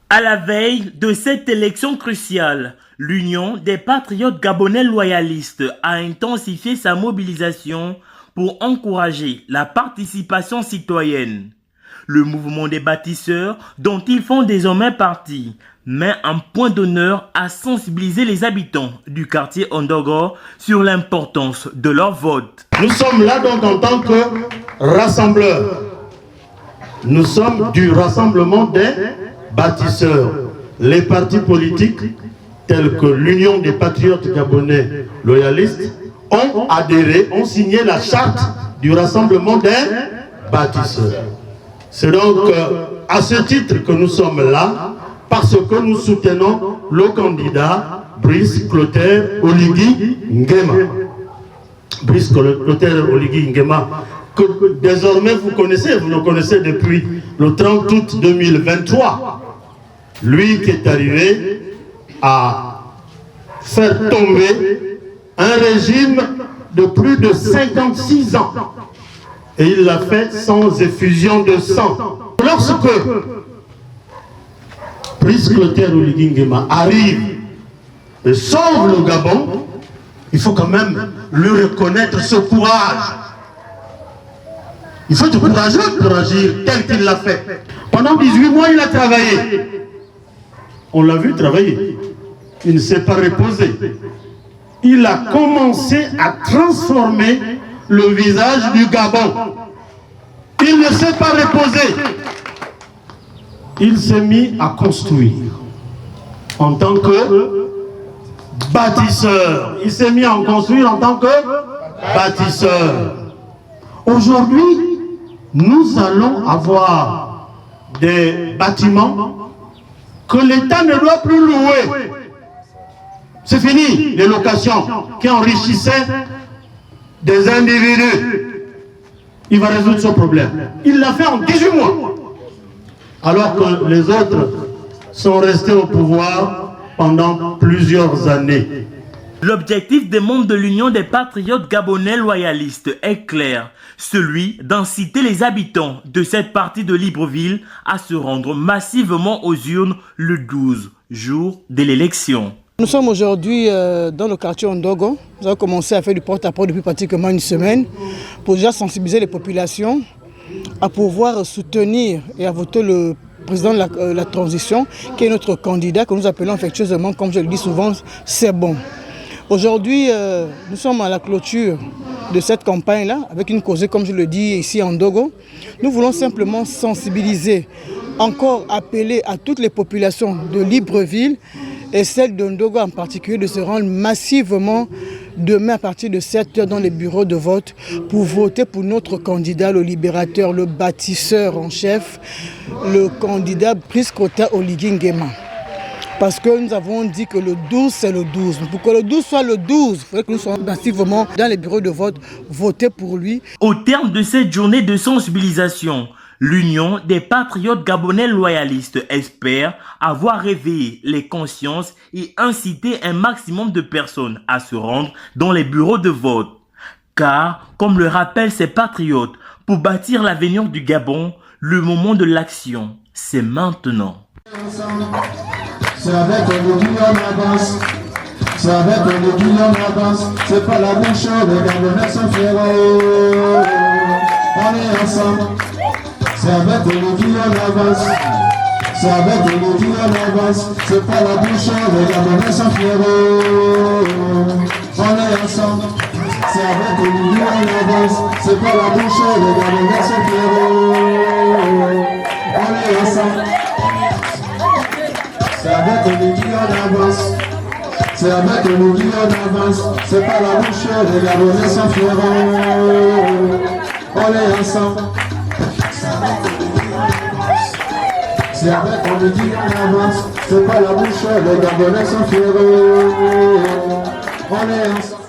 À la veille de cette élection cruciale, l'Union des patriotes gabonais loyalistes a intensifié sa mobilisation pour encourager la participation citoyenne. Le mouvement des bâtisseurs, dont ils font désormais partie, met un point d'honneur à sensibiliser les habitants du quartier Ondogo sur l'importance de leur vote. Nous sommes là donc en tant que rassembleurs. Nous sommes du rassemblement des bâtisseurs. Les partis politiques tels que l'Union des patriotes gabonais loyalistes ont adhéré, ont signé la charte du rassemblement des bâtisseurs. C'est donc à ce titre que nous sommes là, parce que nous soutenons le candidat Brice Clotaire Oligui Nguema. Brice Clotaire Oligui Nguema, que désormais vous connaissez, vous le connaissez depuis le 30 août 2023. Lui qui est arrivé à faire tomber un régime de plus de 56 ans. Et il l'a fait sans effusion de sang. Lorsque Brice Clotaire Oligui Nguema arrive et sauve le Gabon, il faut quand même lui reconnaître ce courage. Il faut être courageux pour agir tel qu'il l'a fait. Pendant 18 mois, il a travaillé. On l'a vu travailler. Il ne s'est pas reposé. Il a commencé à transformer le visage du Gabon. Il ne s'est pas reposé. Il s'est mis à construire en tant que bâtisseur. Il s'est mis à construire en tant que bâtisseur. Aujourd'hui, nous allons avoir des bâtiments que l'État ne doit plus louer. C'est fini, les locations qui enrichissaient des individus. Il va résoudre ce problème. Il l'a fait en 18 mois. Alors que les autres sont restés au pouvoir pendant plusieurs années. L'objectif des membres de l'Union des patriotes gabonais loyalistes est clair, celui d'inciter les habitants de cette partie de Libreville à se rendre massivement aux urnes le 12, jour de l'élection. Nous sommes aujourd'hui dans le quartier Ondogo. Nous avons commencé à faire du porte-à-porte depuis pratiquement une semaine pour déjà sensibiliser les populations à pouvoir soutenir et à voter le président de la transition, qui est notre candidat que nous appelons affectueusement, comme je le dis souvent, c'est bon. Aujourd'hui, nous sommes à la clôture de cette campagne-là, avec une causée, comme je le dis ici en Ondogo. Nous voulons simplement sensibiliser, encore appeler à toutes les populations de Libreville et celles d'Ondogo en particulier de se rendre massivement demain à partir de 7 h dans les bureaux de vote pour voter pour notre candidat, le libérateur, le bâtisseur en chef, le candidat Brice Clotaire Oligui Nguema. Parce que nous avons dit que le 12, c'est le 12. Pour que le 12 soit le 12, il faudrait que nous soyons massivement dans les bureaux de vote, voter pour lui. Au terme de cette journée de sensibilisation, l'Union des patriotes gabonais loyalistes espère avoir réveillé les consciences et incité un maximum de personnes à se rendre dans les bureaux de vote. Car, comme le rappellent ces patriotes, pour bâtir l'avenir du Gabon, le moment de l'action, c'est maintenant. C'est avec Oligui on avance. C'est avec Oligui on avance. C'est pas la bouche, les Gabonais sont fiers. On est ensemble. C'est avec Oligui on avance. C'est avec Oligui on avance. C'est pas la bouche, les Gabonais sont fiers. On est ensemble. C'est avec Oligui on avance. C'est pas la bouche, les Gabonais sont fiers. On est ensemble. C'est avec Oligui on avance. C'est avec Oligui on avance. C'est pas la bouche, les Gabonais sont fiers. On est ensemble. C'est avec Oligui on avance. C'est pas la bouche, les Gabonais sont fiers. On est ensemble.